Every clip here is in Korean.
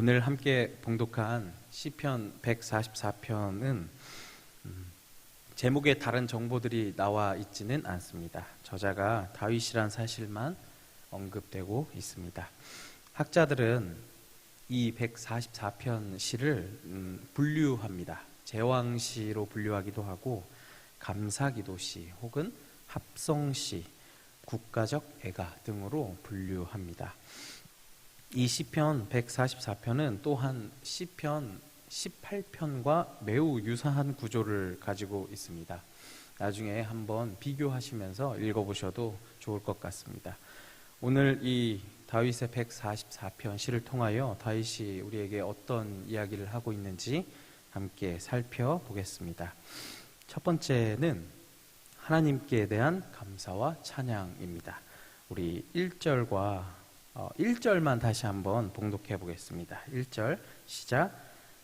오늘 함께 봉독한 시편 144편은 제목에 다른 정보들이 나와 있지는 않습니다. 저자가 다윗이란 사실만 언급되고 있습니다. 학자들은 이 144편 시를 분류합니다. 제왕시로 분류하기도 하고 감사기도시 혹은 합성시, 국가적 애가 등으로 분류합니다. 이 시편 144편은 또한 시편 18편과 매우 유사한 구조를 가지고 있습니다. 나중에 한번 비교하시면서 읽어보셔도 좋을 것 같습니다. 오늘 이 다윗의 144편 시를 통하여 다윗이 우리에게 어떤 이야기를 하고 있는지 함께 살펴보겠습니다. 첫 번째는 하나님께 대한 감사와 찬양입니다. 우리 1절만 다시 한번 봉독해 보겠습니다. 1절 시작.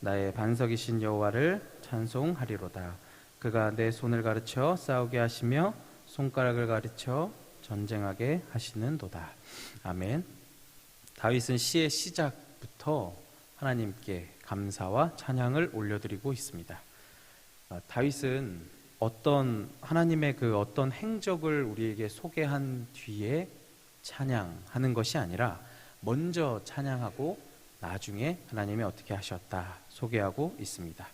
나의 반석이신 여호와를 찬송하리로다. 그가 내 손을 가르쳐 싸우게 하시며 손가락을 가르쳐 전쟁하게 하시는도다. 아멘. 다윗은 시의 시작부터 하나님께 감사와 찬양을 올려드리고 있습니다. 다윗은 하나님의 어떤 행적을 우리에게 소개한 뒤에 찬양하는 것이 아니라 먼저 찬양하고 나중에 하나님이 어떻게 하셨다 소개하고 있습니다.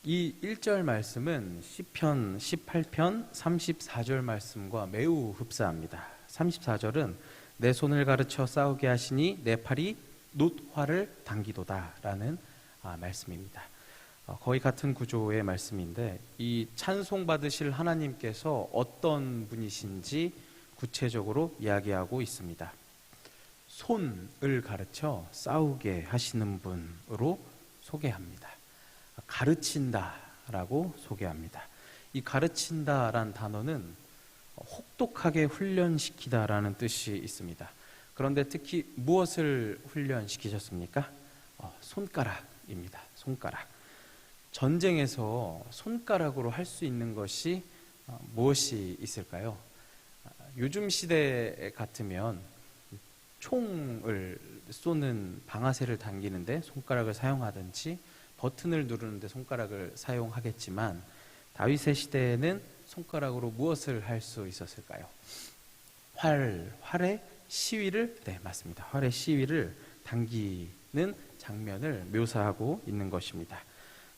이 1절 말씀은 시편 18편 34절 말씀과 매우 흡사합니다. 34절은 내 손을 가르쳐 싸우게 하시니 내 팔이 놋화를 당기도다 라는 말씀입니다. 거의 같은 구조의 말씀인데 이 찬송받으실 하나님께서 어떤 분이신지 구체적으로 이야기하고 있습니다. 손을 가르쳐 싸우게 하시는 분으로 소개합니다. 가르친다라고 소개합니다. 이 가르친다라는 단어는 혹독하게 훈련시키다라는 뜻이 있습니다. 그런데 특히 무엇을 훈련시키셨습니까? 손가락입니다. 손가락. 전쟁에서 손가락으로 할 수 있는 것이 무엇이 있을까요? 요즘 시대 같으면 총을 쏘는 방아쇠를 당기는데 손가락을 사용하든지 버튼을 누르는데 손가락을 사용하겠지만 다윗의 시대에는 손가락으로 무엇을 할 수 있었을까요? 활의 시위를, 네, 맞습니다. 활의 시위를 당기는 장면을 묘사하고 있는 것입니다.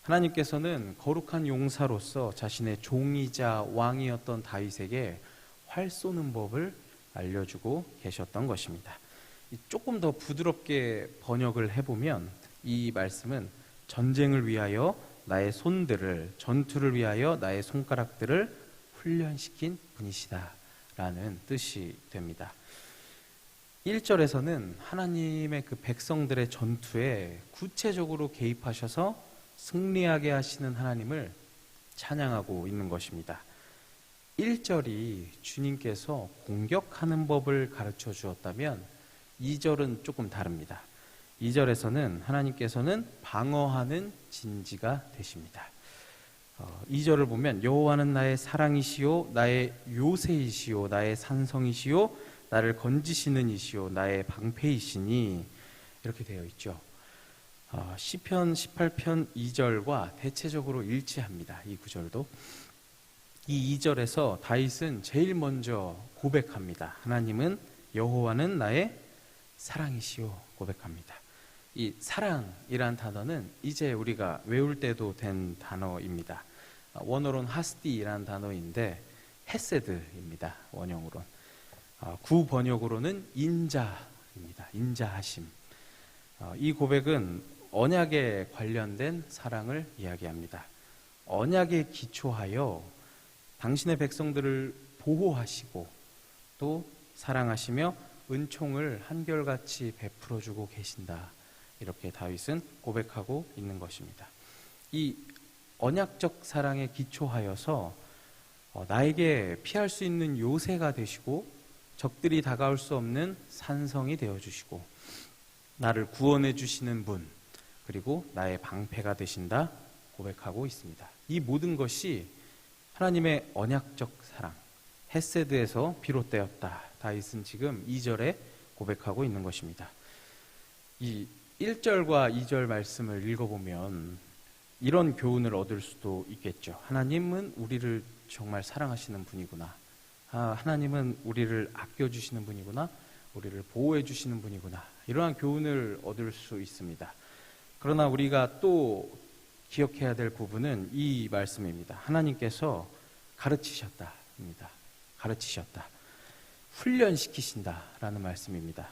하나님께서는 거룩한 용사로서 자신의 종이자 왕이었던 다윗에게 활 쏘는 법을 알려주고 계셨던 것입니다. 조금 더 부드럽게 번역을 해보면 이 말씀은 전쟁을 위하여 나의 손들을, 전투를 위하여 나의 손가락들을 훈련시킨 분이시다 라는 뜻이 됩니다. 1절에서는 하나님의 백성들의 전투에 구체적으로 개입하셔서 승리하게 하시는 하나님을 찬양하고 있는 것입니다. 1절이 주님께서 공격하는 법을 가르쳐 주었다면 2절은 조금 다릅니다. 2절에서는 하나님께서는 방어하는 진지가 되십니다. 2절을 보면 여호와는 나의 사랑이시요 나의 요새이시요 나의 산성이시요 나를 건지시는 이시요 나의 방패이시니 이렇게 되어 있죠. 시편 18편 2절과 대체적으로 일치합니다. 이 구절도. 이 2절에서 다윗은 제일 먼저 고백합니다. 하나님은 여호와는 나의 사랑이시오 고백합니다. 이 사랑이란 단어는 이제 우리가 외울 때도 된 단어입니다. 원어로는 하스디라는 단어인데 헤세드입니다. 원형으로는. 구번역으로는 인자입니다. 인자하심. 이 고백은 언약에 관련된 사랑을 이야기합니다. 언약에 기초하여 당신의 백성들을 보호하시고 또 사랑하시며 은총을 한결같이 베풀어주고 계신다. 이렇게 다윗은 고백하고 있는 것입니다. 이 언약적 사랑에 기초하여서 나에게 피할 수 있는 요새가 되시고 적들이 다가올 수 없는 산성이 되어주시고 나를 구원해 주시는 분 그리고 나의 방패가 되신다 고백하고 있습니다. 이 모든 것이 하나님의 언약적 사랑 헤세드에서 비롯되었다. 다윗은 지금 2절에 고백하고 있는 것입니다. 이 1절과 2절 말씀을 읽어보면 이런 교훈을 얻을 수도 있겠죠. 하나님은 우리를 정말 사랑하시는 분이구나. 하나님은 우리를 아껴주시는 분이구나. 우리를 보호해 주시는 분이구나. 이러한 교훈을 얻을 수 있습니다. 그러나 우리가 또 기억해야 될 부분은 이 말씀입니다. 하나님께서 가르치셨다입니다. 가르치셨다. 훈련시키신다라는 말씀입니다.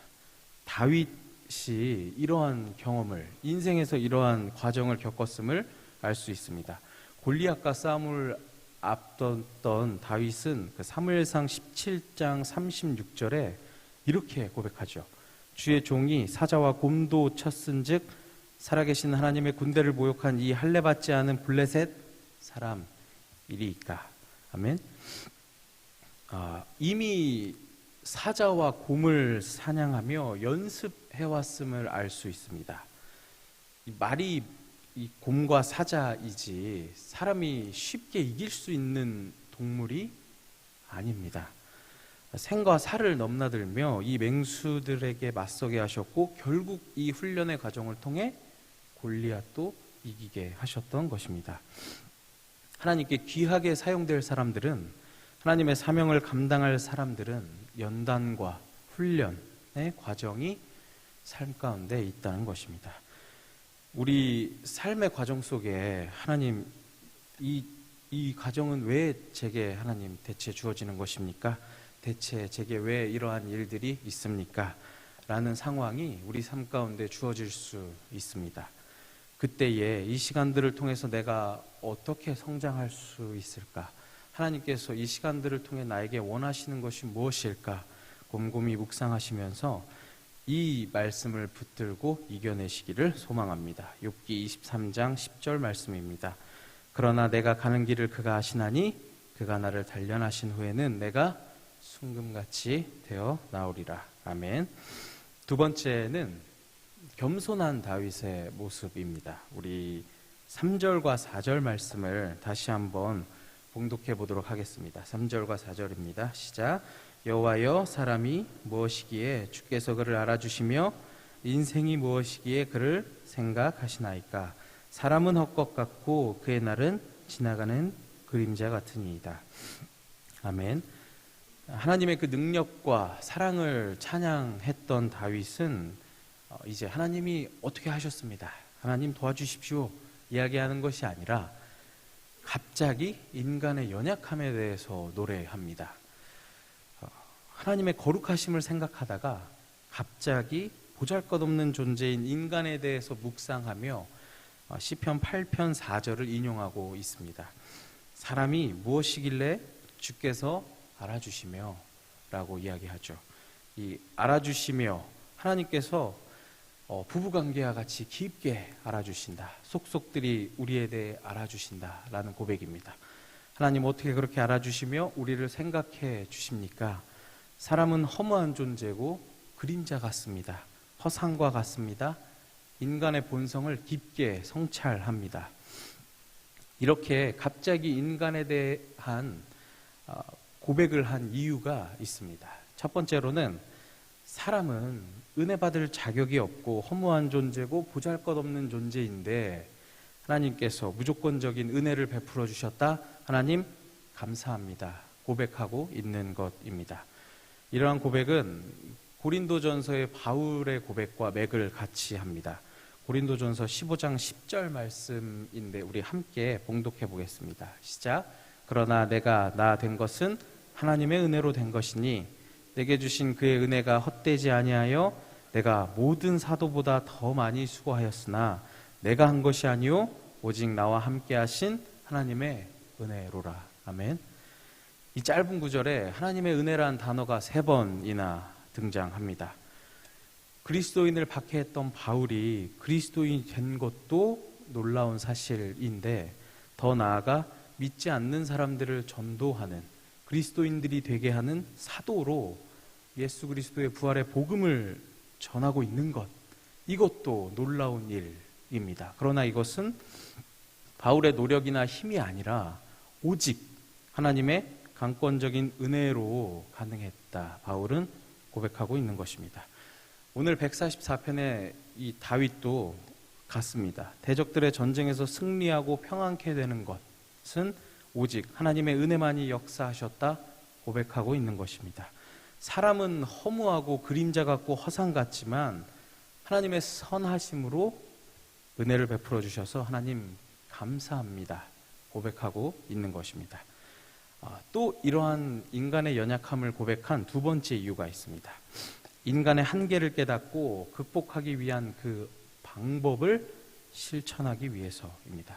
다윗이 이러한 경험을, 인생에서 이러한 과정을 겪었음을 알 수 있습니다. 골리앗과 싸움을 앞뒀던 다윗은 그 사무엘상 17장 36절에 이렇게 고백하죠. 주의 종이 사자와 곰도 쳤은즉 살아계신 하나님의 군대를 모욕한 이 할례받지 않은 블레셋 사람이리이까. 아멘. 이미 사자와 곰을 사냥하며 연습해왔음을 알 수 있습니다. 이 말이 이 곰과 사자이지 사람이 쉽게 이길 수 있는 동물이 아닙니다. 생과 사를 넘나들며 이 맹수들에게 맞서게 하셨고 결국 이 훈련의 과정을 통해 골리앗도 이기게 하셨던 것입니다. 하나님께 귀하게 사용될 사람들은, 하나님의 사명을 감당할 사람들은 연단과 훈련의 과정이 삶 가운데 있다는 것입니다. 우리 삶의 과정 속에 하나님, 이 과정은 왜 제게 하나님 대체 주어지는 것입니까? 대체 제게 왜 이러한 일들이 있습니까? 라는 상황이 우리 삶 가운데 주어질 수 있습니다. 그때에 이 시간들을 통해서 내가 어떻게 성장할 수 있을까? 하나님께서 이 시간들을 통해 나에게 원하시는 것이 무엇일까? 곰곰이 묵상하시면서 이 말씀을 붙들고 이겨내시기를 소망합니다. 욥기 23장 10절 말씀입니다. 그러나 내가 가는 길을 그가 아시나니 그가 나를 단련하신 후에는 내가 순금같이 되어 나오리라. 아멘. 두 번째는 겸손한 다윗의 모습입니다. 우리 3절과 4절 말씀을 다시 한번 봉독해 보도록 하겠습니다. 3절과 4절입니다. 시작. 여호와여, 사람이 무엇이기에 주께서 그를 알아주시며 인생이 무엇이기에 그를 생각하시나이까. 사람은 헛것 같고 그의 날은 지나가는 그림자 같으니이다. 아멘. 하나님의 그 능력과 사랑을 찬양했던 다윗은 이제 하나님이 어떻게 하셨습니다, 하나님 도와주십시오 이야기하는 것이 아니라 갑자기 인간의 연약함에 대해서 노래합니다. 하나님의 거룩하심을 생각하다가 갑자기 보잘것없는 존재인 인간에 대해서 묵상하며 시편 8편 4절을 인용하고 있습니다. 사람이 무엇이길래 주께서 알아주시며 라고 이야기하죠. 이 알아주시며, 하나님께서 부부관계와 같이 깊게 알아주신다. 속속들이 우리에 대해 알아주신다 라는 고백입니다. 하나님 어떻게 그렇게 알아주시며 우리를 생각해 주십니까? 사람은 허무한 존재고 그림자 같습니다. 허상과 같습니다. 인간의 본성을 깊게 성찰합니다. 이렇게 갑자기 인간에 대한 고백을 한 이유가 있습니다. 첫 번째로는 사람은 은혜 받을 자격이 없고 허무한 존재고 보잘것없는 존재인데 하나님께서 무조건적인 은혜를 베풀어 주셨다. 하나님 감사합니다. 고백하고 있는 것입니다. 이러한 고백은 고린도전서의 바울의 고백과 맥을 같이 합니다. 고린도전서 15장 10절 말씀인데 우리 함께 봉독해 보겠습니다. 시작. 그러나 내가 나 된 것은 하나님의 은혜로 된 것이니 내게 주신 그의 은혜가 헛되지 아니하여 내가 모든 사도보다 더 많이 수고하였으나 내가 한 것이 아니요 오직 나와 함께 하신 하나님의 은혜로라. 아멘. 이 짧은 구절에 하나님의 은혜라는 단어가 3번이나 등장합니다. 그리스도인을 박해했던 바울이 그리스도인이 된 것도 놀라운 사실인데 더 나아가 믿지 않는 사람들을 전도하는, 그리스도인들이 되게 하는 사도로 예수 그리스도의 부활의 복음을 전하고 있는 것, 이것도 놀라운 일입니다. 그러나 이것은 바울의 노력이나 힘이 아니라 오직 하나님의 강권적인 은혜로 가능했다. 바울은 고백하고 있는 것입니다. 오늘 144편의 이 다윗도 같습니다. 대적들의 전쟁에서 승리하고 평안케 되는 것은 오직 하나님의 은혜만이 역사하셨다 고백하고 있는 것입니다. 사람은 허무하고 그림자 같고 허상 같지만 하나님의 선하심으로 은혜를 베풀어 주셔서 하나님 감사합니다 고백하고 있는 것입니다. 또 이러한 인간의 연약함을 고백한 두 번째 이유가 있습니다. 인간의 한계를 깨닫고 극복하기 위한 그 방법을 실천하기 위해서입니다.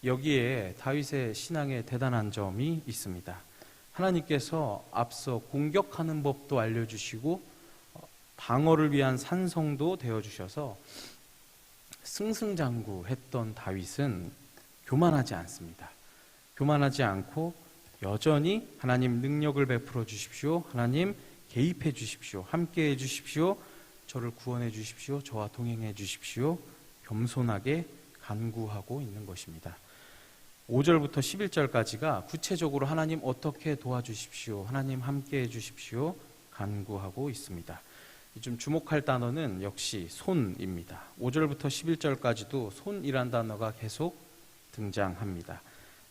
여기에 다윗의 신앙에 대단한 점이 있습니다. 하나님께서 앞서 공격하는 법도 알려주시고 방어를 위한 산성도 되어주셔서 승승장구했던 다윗은 교만하지 않습니다. 교만하지 않고 여전히 하나님 능력을 베풀어 주십시오. 하나님 개입해 주십시오. 함께 해 주십시오. 저를 구원해 주십시오. 저와 동행해 주십시오. 겸손하게 간구하고 있는 것입니다. 5절부터 11절까지가 구체적으로 하나님 어떻게 도와주십시오. 하나님 함께 해 주십시오. 간구하고 있습니다. 좀 주목할 단어는 역시 손입니다. 5절부터 11절까지도 손이란 단어가 계속 등장합니다.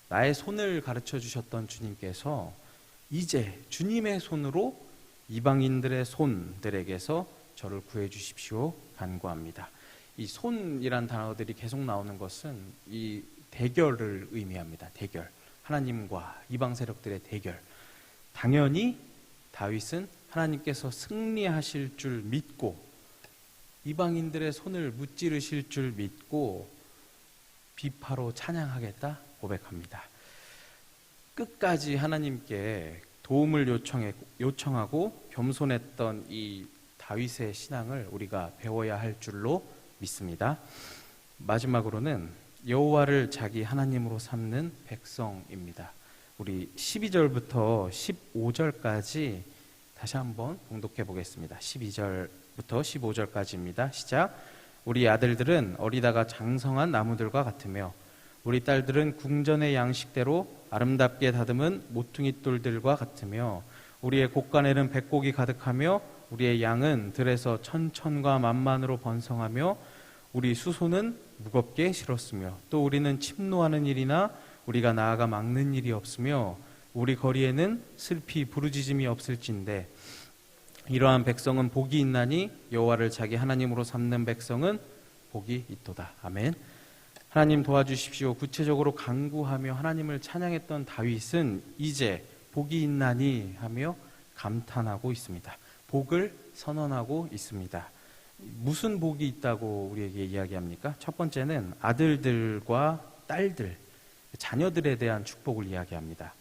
나의 손을 가르쳐 주셨던 주님께서 이제 주님의 손으로 이방인들의 손들에게서 저를 구해 주십시오 간구합니다. 이 손이란 단어들이 계속 나오는 것은 이 대결을 의미합니다. 대결. 하나님과 이방 세력들의 대결. 당연히 다윗은 하나님께서 승리하실 줄 믿고 이방인들의 손을 무찌르실 줄 믿고 비파로 찬양하겠다 고백합니다. 끝까지 하나님께 도움을 요청하고 겸손했던 이 다윗의 신앙을 우리가 배워야 할 줄로 믿습니다. 마지막으로는 여호와를 자기 하나님으로 삼는 백성입니다. 우리 12절부터 15절까지 다시 한번 봉독해 보겠습니다. 12절부터 15절까지입니다. 시작. 우리 아들들은 어리다가 장성한 나무들과 같으며 우리 딸들은 궁전의 양식대로 아름답게 다듬은 모퉁이 돌들과 같으며 우리의 곳간에는 백곡이 가득하며 우리의 양은 들에서 천천과 만만으로 번성하며 우리 수소는 무겁게 실었으며 또 우리는 침노하는 일이나 우리가 나아가 막는 일이 없으며 우리 거리에는 슬피 부르짖음이 없을진데 이러한 백성은 복이 있나니 여호와를 자기 하나님으로 삼는 백성은 복이 있도다. 아멘. 하나님 도와주십시오. 구체적으로 간구하며 하나님을 찬양했던 다윗은 이제 복이 있나니 하며 감탄하고 있습니다. 복을 선언하고 있습니다. 무슨 복이 있다고 우리에게 이야기합니까? 첫 번째는 아들들과 딸들, 자녀들에 대한 축복을 이야기합니다.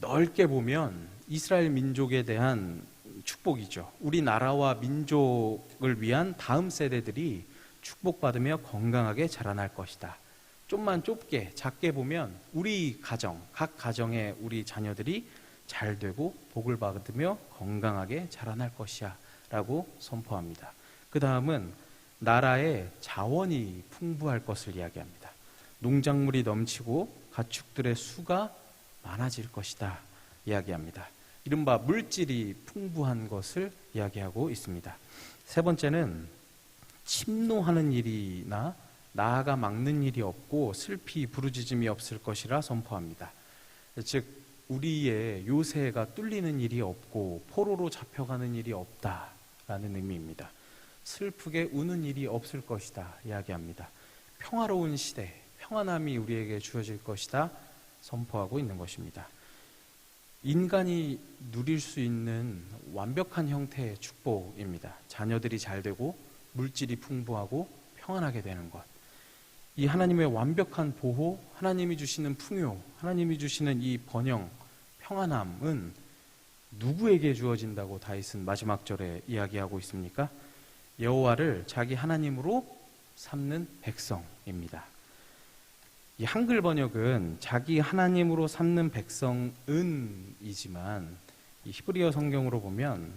넓게 보면 이스라엘 민족에 대한 축복이죠. 우리나라와 민족을 위한 다음 세대들이 축복받으며 건강하게 자라날 것이다. 좀만 좁게 작게 보면 우리 가정, 각 가정의 우리 자녀들이 잘 되고 복을 받으며 건강하게 자라날 것이야 라고 선포합니다. 그 다음은 나라의 자원이 풍부할 것을 이야기합니다. 농작물이 넘치고 가축들의 수가 많아질 것이다 이야기합니다. 이른바 물질이 풍부한 것을 이야기하고 있습니다. 세 번째는 침노하는 일이나 나아가 막는 일이 없고 슬피 부르짖음이 없을 것이라 선포합니다. 즉 우리의 요새가 뚫리는 일이 없고 포로로 잡혀가는 일이 없다라는 의미입니다. 슬프게 우는 일이 없을 것이다 이야기합니다. 평화로운 시대, 평안함이 우리에게 주어질 것이다 선포하고 있는 것입니다. 인간이 누릴 수 있는 완벽한 형태의 축복입니다. 자녀들이 잘 되고 물질이 풍부하고 평안하게 되는 것. 이 하나님의 완벽한 보호, 하나님이 주시는 풍요, 하나님이 주시는 이 번영, 평안함은 누구에게 주어진다고 다윗은 마지막 절에 이야기하고 있습니까? 여호와를 자기 하나님으로 삼는 백성입니다. 이 한글 번역은 자기 하나님으로 삼는 백성은이지만 이 히브리어 성경으로 보면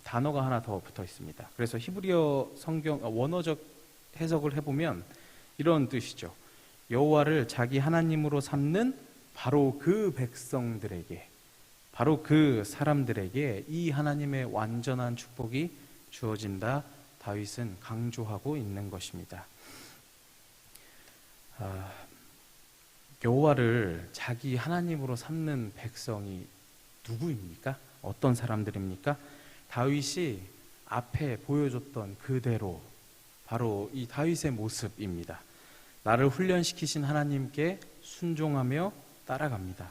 단어가 하나 더 붙어 있습니다. 그래서 히브리어 성경 원어적 해석을 해보면 이런 뜻이죠. 여호와를 자기 하나님으로 삼는 바로 그 백성들에게, 바로 그 사람들에게 이 하나님의 완전한 축복이 주어진다 다윗은 강조하고 있는 것입니다. 여호와를 자기 하나님으로 삼는 백성이 누구입니까? 어떤 사람들입니까? 다윗이 앞에 보여줬던 그대로 바로 이 다윗의 모습입니다. 나를 훈련시키신 하나님께 순종하며 따라갑니다.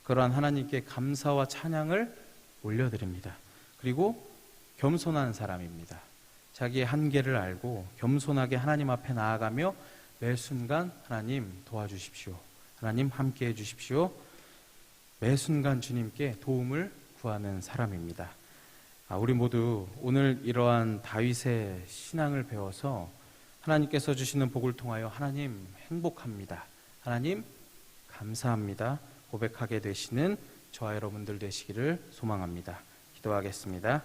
그러한 하나님께 감사와 찬양을 올려드립니다. 그리고 겸손한 사람입니다. 자기의 한계를 알고 겸손하게 하나님 앞에 나아가며 매 순간 하나님 도와주십시오. 하나님 함께해 주십시오. 매 순간 주님께 도움을 구하는 사람입니다. 우리 모두 오늘 이러한 다윗의 신앙을 배워서 하나님께서 주시는 복을 통하여 하나님 행복합니다. 하나님 감사합니다. 고백하게 되시는 저와 여러분들 되시기를 소망합니다. 기도하겠습니다.